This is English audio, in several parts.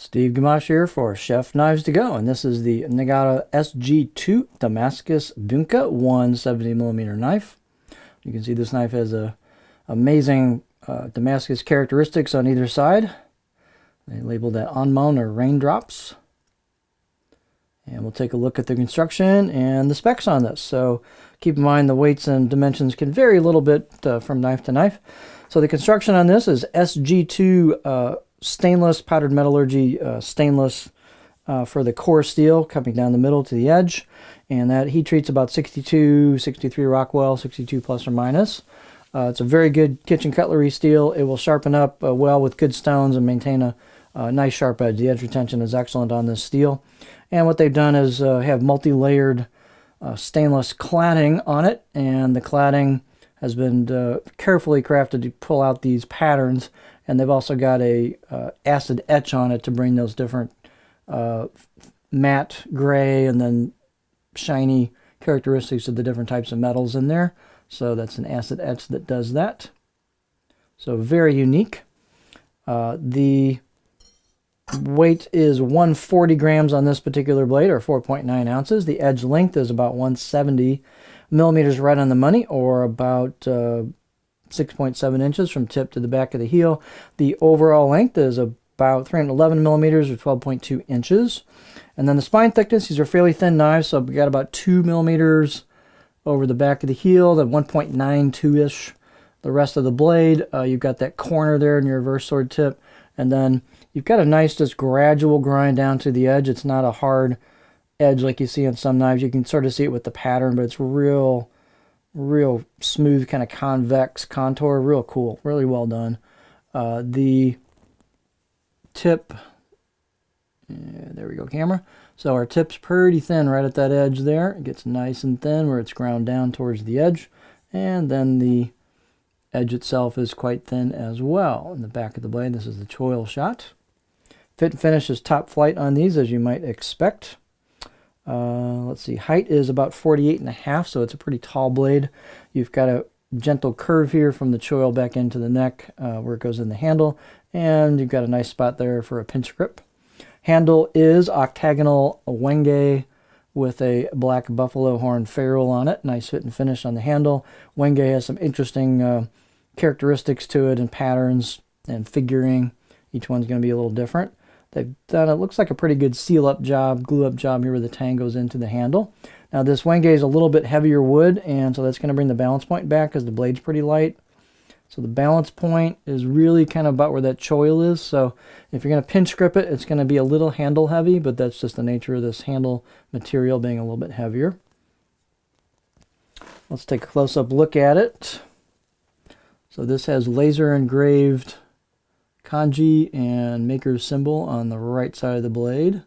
Steve Gamache here for Chef Knives to Go, and this is the Nigara SG2 Damascus Bunka 170mm knife. You can see this knife has amazing Damascus characteristics on either side. They labeled that Anmon or raindrops. And we'll take a look at the construction and the specs on this. So keep in mind the weights and dimensions can vary a little bit from knife to knife. So the construction on this is SG2 stainless, powdered metallurgy stainless for the core steel coming down the middle to the edge. And that heat treats about 62, 63 Rockwell, 62 plus or minus. It's a very good kitchen cutlery steel. It will sharpen up well with good stones and maintain a nice sharp edge. The edge retention is excellent on this steel. And what they've done is have multi-layered stainless cladding on it, and the cladding has been carefully crafted to pull out these patterns, and they've also got a acid etch on it to bring those different matte gray and then shiny characteristics of the different types of metals in there. So that's an acid etch that does that. So very unique. The weight is 140 grams on this particular blade, or 4.9 ounces. The edge length is about 170 millimeters, right on the money, or about 6.7 inches from tip to the back of the heel. The overall length is about 311 millimeters, or 12.2 inches. And then the spine thickness, these are fairly thin knives, so we got about 2 millimeters over the back of the heel, then 1.92-ish the rest of the blade. You've got that corner there in your reverse sword tip, and then you've got a nice just gradual grind down to the edge. It's not a hard edge like you see on some knives. You can sort of see it with the pattern, but it's real smooth, kind of convex contour. Real cool. Really well done. The tip, there we go, camera. So our tip's pretty thin right at that edge there. It gets nice and thin where it's ground down towards the edge. And then the edge itself is quite thin as well. In the back of the blade, this is the choil shot. Fit and finish is top flight on these, as you might expect. Let's see, height is about 48.5, so it's a pretty tall blade. You've got a gentle curve here from the choil back into the neck where it goes in the handle, and you've got a nice spot there for a pinch grip. Handle is octagonal wenge with a black buffalo horn ferrule on it. Nice fit and finish on the handle. Wenge has some interesting characteristics to it and patterns and figuring. Each one's going to be a little different. They've done, it looks like a pretty good seal-up job, glue-up job here where the tang goes into the handle. Now this wenge is a little bit heavier wood, and so that's going to bring the balance point back because the blade's pretty light. So the balance point is really kind of about where that choil is. So if you're going to pinch grip it, it's going to be a little handle heavy, but that's just the nature of this handle material being a little bit heavier. Let's take a close-up look at it. So this has laser engraved kanji and maker's symbol on the right side of the blade.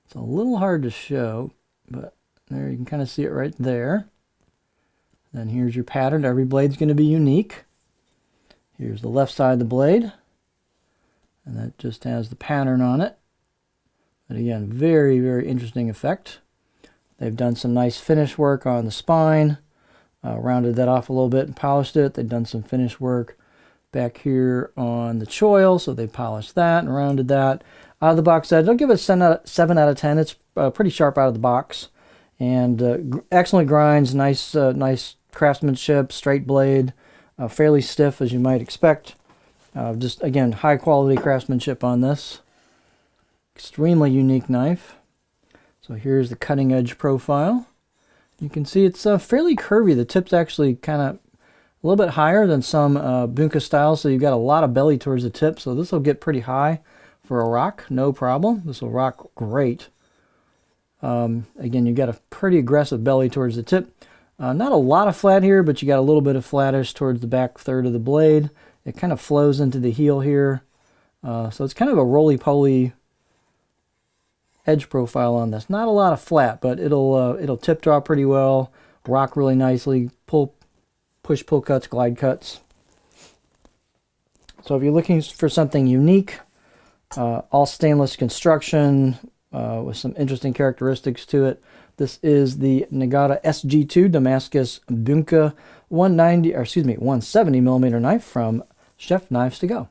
It's a little hard to show, but there you can kind of see it right there. Then here's your pattern. Every blade's going to be unique. Here's the left side of the blade, and that just has the pattern on it. But again, very, very interesting effect. They've done some nice finish work on the spine, rounded that off a little bit and polished it. They've done some finish work back here on the choil, so they polished that and rounded that. Out of the box edge, I'll give it a 7 out of 10. It's pretty sharp out of the box, and excellent grinds, nice craftsmanship, straight blade, fairly stiff as you might expect. Just again, high quality craftsmanship on this. Extremely unique knife. So here's the cutting edge profile. You can see it's fairly curvy. The tip's actually kind of a little bit higher than some Bunka style, so you've got a lot of belly towards the tip, so this will get pretty high for a rock, no problem. This will rock great. Again, you've got a pretty aggressive belly towards the tip. Not a lot of flat here, but you got a little bit of flattish towards the back third of the blade. It kind of flows into the heel here. So it's kind of a roly-poly edge profile on this. Not a lot of flat, but it'll tip draw pretty well, rock really nicely, push pull cuts, glide cuts. So if you're looking for something unique, all stainless construction with some interesting characteristics to it, this is the Nigara SG2 Damascus Bunka 170mm knife from Chef Knives to Go.